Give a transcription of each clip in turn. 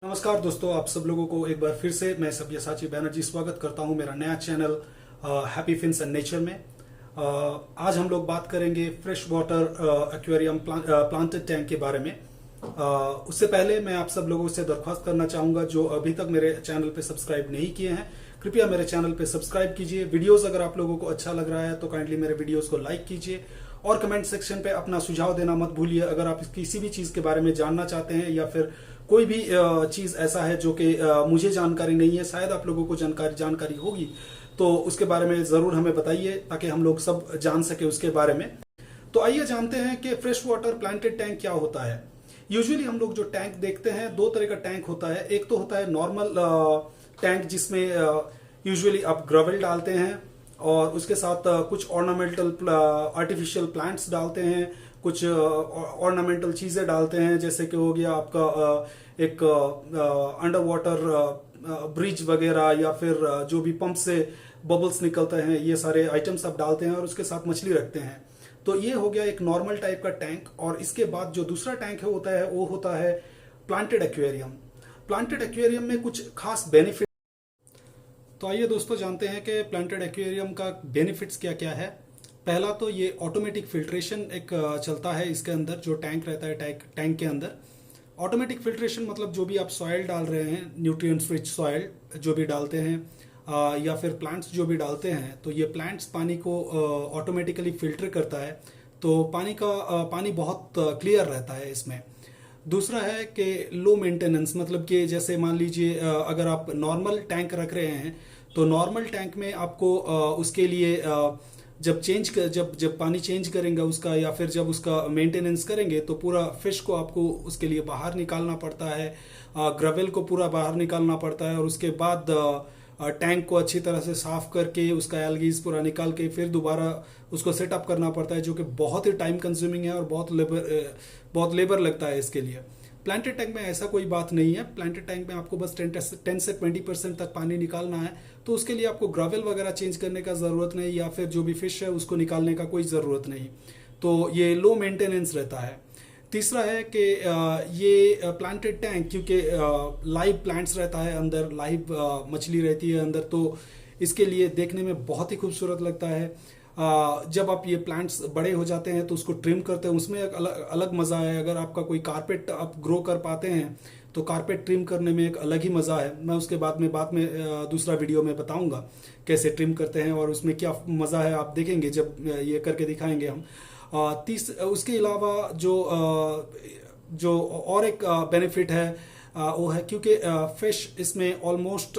नमस्कार दोस्तों, आप सब लोगों को एक बार फिर से मैं सब्यसाची बैनर्जी स्वागत करता हूं मेरा नया channel happy fins and nature में। आज हम लोग बात करेंगे fresh water aquarium planted tank के बारे में। उससे पहले मैं आप सब लोगों से दरख्वास्त करना चाहूंगा जो अभी तक मेरे चैनल पे सब्सक्राइब नहीं किए हैं, कृपया मेरे चैनल पे सब्सक्राइब कीजिए। वीडियोस अगर आप लोगों को अच्छा लग रहा है तो काइंडली मेरे वीडियोस को लाइक कीजिए और कमेंट सेक्शन पे अपना सुझाव देना मत भूलिए। अगर आप किसी भी चीज के बारे में जानना चाहते हैं या फिर कोई भी चीज ऐसा है जो कि मुझे जानकारी नहीं है, शायद आप लोगों को जानकारी होगी, तो उसके बारे में जरूर हमें बताइए ताकि हम लोग सब जान सके उसके बारे में। तो आइए जानते हैं कि फ्रेश वाटर प्लांटेड टैंक क्या होता है। यूजुअली हम लोग जो टैंक देखते हैं, दो तरह का टैंक होता है। एक तो होता है नॉर्मल टैंक जिसमें यूजुअली आप ग्रेवल डालते हैं और उसके साथ कुछ ऑर्नामेंटल आर्टिफिशियल प्लांट्स डालते हैं, कुछ ऑर्नामेंटल चीजें डालते हैं, जैसे कि हो गया आपका एक अंडर वाटर ब्रिज वगैरह या फिर जो भी पंप से बबल्स निकलते हैं, ये सारे आइटम्स आप डालते हैं और उसके साथ मछली रखते हैं। तो ये हो गया एक नॉर्मल टाइप का टैंक। और इसके बाद जो दूसरा टैंक होता है वो होता है प्लांटेड एक्वेरियम। प्लांटेड एक्वेरियम में कुछ खास बेनिफिट। तो आइए दोस्तों जानते हैं कि प्लांटेड एक्वेरियम का बेनिफिट्स क्या क्या है। पहला तो ये ऑटोमेटिक फिल्ट्रेशन एक चलता है इसके अंदर, जो टैंक रहता है टैंक के अंदर। ऑटोमेटिक फिल्ट्रेशन मतलब जो भी आप सॉइल डाल रहे हैं, न्यूट्रिएंट्स रिच सॉइल जो भी डालते हैं या फिर प्लांट्स जो भी डालते हैं, तो ये प्लांट्स पानी को ऑटोमेटिकली फिल्टर करता है, तो पानी बहुत क्लियर रहता है इसमें। दूसरा है कि लो मेंटेनेंस, मतलब कि जैसे मान लीजिए अगर आप नॉर्मल टैंक रख रहे हैं तो नॉर्मल टैंक में आपको उसके लिए जब पानी चेंज करेंगे उसका या फिर जब उसका मेंटेनेंस करेंगे तो पूरा फिश को आपको उसके लिए बाहर निकालना पड़ता है, ग्रेवल को पूरा बाहर निकालना पड़ता है और उसके बाद टैंक को अच्छी तरह से साफ करके उसका एल्गीज पूरा निकाल के फिर दोबारा उसको सेटअप करना पड़ता है, जो कि बहुत ही टाइम कंज्यूमिंग है और बहुत लेबर लगता है इसके लिए। प्लांटेड टैंक में ऐसा कोई बात नहीं है। प्लांटेड टैंक में आपको बस 10 से 20% तक पानी निकालना है, तो उसके लिए आपको ग्रेवल वगैरह चेंज करने का जरूरत नहीं या फिर जो भी फिश है उसको निकालने का कोई जरूरत नहीं। तो ये लो मेंटेनेंस रहता है। तीसरा है कि ये प्लांटेड टैंक क्योंकि लाइव प्लांट्स रहता है अंदर, लाइव मछली रहती है अंदर, तो इसके लिए देखने में बहुत ही खूबसूरत लगता है। जब आप ये प्लांट्स बड़े हो जाते हैं तो उसको ट्रिम करते हैं, उसमें एक अलग मजा है। अगर आपका कोई कारपेट आप ग्रो कर पाते हैं तो कारपेट ट्रिम करने में एक अलग ही मजा है। मैं उसके बाद में दूसरा वीडियो में बताऊंगा कैसे ट्रिम करते हैं और उसमें क्या मजा है, आप देखेंगे जब ये करके दिखाएंगे हम। उसके अलावा जो और एक बेनिफिट है वो है क्योंकि फिश इसमें ऑलमोस्ट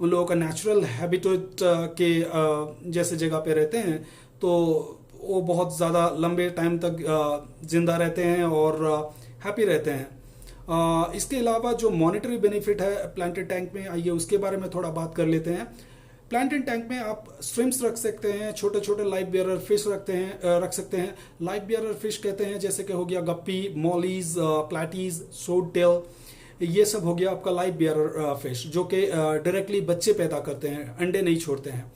उन लोगों का नेचुरल हैबिटेट के जैसे जगह पे रहते हैं, तो वो बहुत ज़्यादा लंबे टाइम तक जिंदा रहते हैं और हैप्पी रहते हैं। इसके अलावा जो मॉनेटरी बेनिफिट है प्लांटेड टैंक में, आइए उसके बारे में थोड़ा बात कर लेते हैं। प्लांटेड टैंक में आप श्रिम्प्स रख सकते हैं, छोटे छोटे लाइव बियरर फिश रख सकते हैं। लाइव बियरर फिश कहते हैं जैसे कि हो गया गप्पी, मॉलीज, प्लेटीज, सोड टेल, ये सब हो गया आपका लाइव बियरर फिश, जो कि डायरेक्टली बच्चे पैदा करते हैं, अंडे नहीं छोड़ते हैं।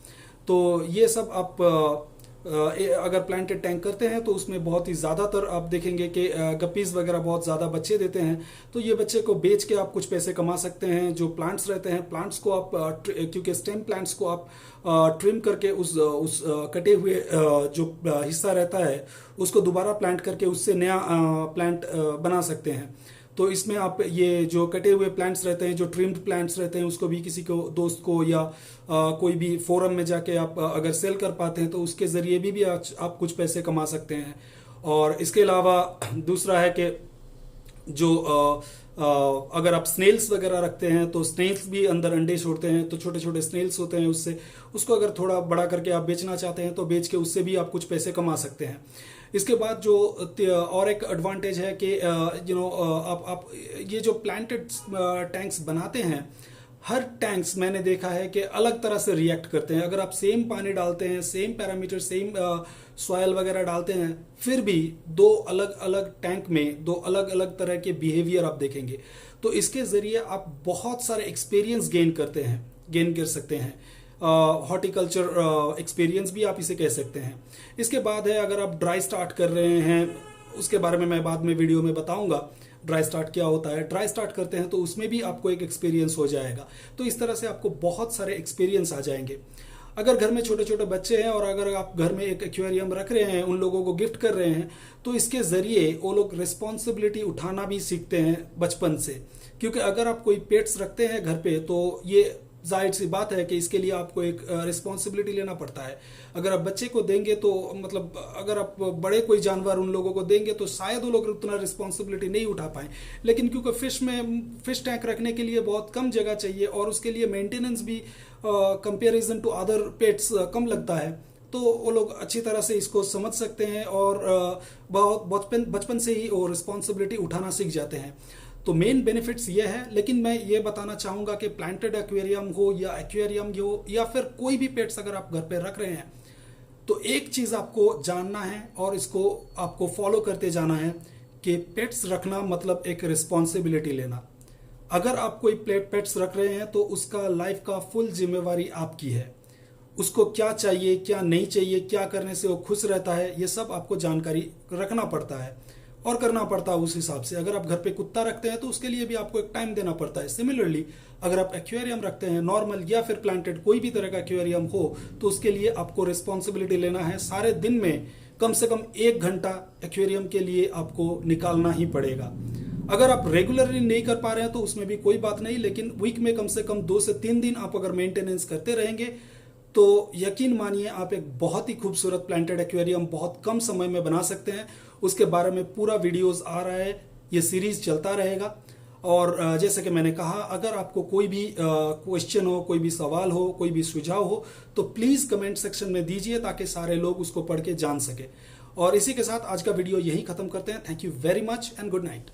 तो ये सब आप अगर प्लांटेड टैंक करते हैं तो उसमें बहुत ही ज़्यादातर आप देखेंगे कि गप्पीज वगैरह बहुत ज़्यादा बच्चे देते हैं, तो ये बच्चे को बेच के आप कुछ पैसे कमा सकते हैं। जो प्लांट्स रहते हैं, प्लांट्स को आप क्योंकि स्टेम प्लांट्स को आप ट्रिम करके उस कटे हुए जो हिस्सा रहता है उसको दोबारा प्लांट करके उससे नया प्लांट बना सकते हैं। तो इसमें आप ये जो कटे हुए प्लांट्स रहते हैं, जो ट्रिम्ड प्लांट्स रहते हैं, उसको भी किसी को दोस्त को या कोई भी फोरम में जाके आप अगर सेल कर पाते हैं तो उसके जरिए भी आप कुछ पैसे कमा सकते हैं। और इसके अलावा दूसरा है कि जो अगर आप स्नेल्स वगैरह रखते हैं तो स्नेल्स भी अंदर अंडे छोड़ते हैं, तो छोटे छोटे स्नेल्स होते हैं, उसको अगर थोड़ा बड़ा करके आप बेचना चाहते हैं तो बेच के उससे भी आप कुछ पैसे कमा सकते हैं। इसके बाद जो और एक एडवांटेज है कि आप ये जो प्लांटेड टैंक्स बनाते हैं, हर टैंक्स मैंने देखा है कि अलग तरह से रिएक्ट करते हैं। अगर आप सेम पानी डालते हैं, सेम पैरामीटर, सेम सॉयल वगैरह डालते हैं, फिर भी दो अलग अलग टैंक में दो अलग अलग तरह के बिहेवियर आप देखेंगे। तो इसके जरिए आप बहुत सारे एक्सपीरियंस गेन कर सकते हैं। हॉर्टिकल्चर एक्सपीरियंस भी आप इसे कह सकते हैं। इसके बाद है अगर आप ड्राई स्टार्ट कर रहे हैं, उसके बारे में मैं बाद में वीडियो में बताऊंगा। ड्राई स्टार्ट क्या होता है, ड्राई स्टार्ट करते हैं तो उसमें भी आपको एक एक्सपीरियंस हो जाएगा। तो इस तरह से आपको बहुत सारे एक्सपीरियंस आ जाएंगे। अगर घर में छोटे छोटे बच्चे हैं और अगर आप घर में एक एक्वेरियम रख रहे हैं, उन लोगों को गिफ्ट कर रहे हैं, तो इसके जरिए वो लोग रिस्पॉन्सिबिलिटी उठाना भी सीखते हैं बचपन से। क्योंकि अगर आप कोई पेट्स रखते हैं घर पे तो ये जाहिर सी बात है कि इसके लिए आपको एक रिस्पॉन्सिबिलिटी लेना पड़ता है। अगर आप बच्चे को देंगे तो मतलब अगर आप बड़े कोई जानवर उन लोगों को देंगे तो शायद वो लोग उतना रिस्पॉन्सिबिलिटी नहीं उठा पाए। लेकिन क्योंकि फिश टैंक रखने के लिए बहुत कम जगह चाहिए और उसके लिए मेंटेनेंस भी कंपेरिजन टू अदर पेट्स कम लगता है, तो वो लोग अच्छी तरह से इसको समझ सकते हैं और बहुत बचपन से ही वो रिस्पॉन्सिबिलिटी उठाना सीख जाते हैं। तो मेन बेनिफिट्स ये है। लेकिन मैं ये बताना चाहूंगा कि प्लांटेड एक्वेरियम हो या एक्वेरियम हो या फिर कोई भी पेट्स अगर आप घर पे रख रहे हैं तो एक चीज आपको जानना है और इसको आपको फॉलो करते जाना है कि पेट्स रखना मतलब एक रिस्पॉन्सिबिलिटी लेना। अगर आप कोई पेट्स रख रहे हैं तो उसका लाइफ का फुल जिम्मेवारी आपकी है। उसको क्या चाहिए, क्या नहीं चाहिए, क्या करने से वो खुश रहता है, ये सब आपको जानकारी रखना पड़ता है और करना पड़ता है उस हिसाब से। अगर आप घर पे कुत्ता रखते हैं तो उसके लिए भी आपको एक टाइम देना पड़ता है। सिमिलरली अगर आप एक्वेरियम रखते हैं, नॉर्मल या फिर प्लांटेड कोई भी तरह का एक्वेरियम हो, तो उसके लिए आपको रिस्पॉन्सिबिलिटी लेना है। सारे दिन में कम से कम 1 घंटा एक्वेरियम के लिए आपको निकालना ही पड़ेगा। अगर आप रेगुलरली नहीं कर पा रहे हैं तो उसमें भी कोई बात नहीं, लेकिन वीक में कम से कम 2 से 3 दिन आप अगर मेंटेनेंस करते रहेंगे तो यकीन मानिए आप एक बहुत ही खूबसूरत प्लांटेड एक्वेरियम बहुत कम समय में बना सकते हैं। उसके बारे में पूरा वीडियोस आ रहा है, ये सीरीज चलता रहेगा। और जैसे कि मैंने कहा, अगर आपको कोई भी क्वेश्चन हो, कोई भी सवाल हो, कोई भी सुझाव हो तो प्लीज कमेंट सेक्शन में दीजिए ताकि सारे लोग उसको पढ़ के जान सके। और इसी के साथ आज का वीडियो यही खत्म करते हैं। Thank you very much and good night.